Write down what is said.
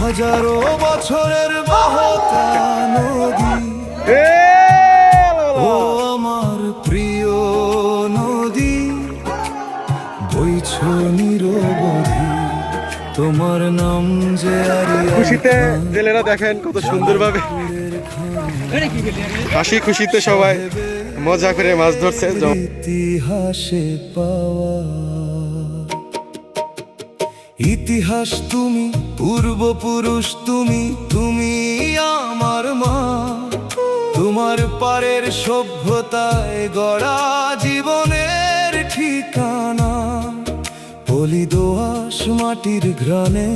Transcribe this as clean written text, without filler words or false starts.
হাজারো বছরের বহতা নদী, ও আমার প্রিয় নদী, বইছ নিরবধি তোমার নাম যে খুশিতে জেলেরা দেখেন কত সুন্দরভাবে হাসি খুশিতে সবাই মজা করে মাছ ধরছে। ইতিহাসে পাওয়া ইতিহাস তুমি, পূর্বপুরুষ তুমি, তুমি আমার মা। তোমার পারের সভ্যতায় গড়া জীবনের ঠিকানা, পলি দোআঁশ মাটির ঘ্রাণে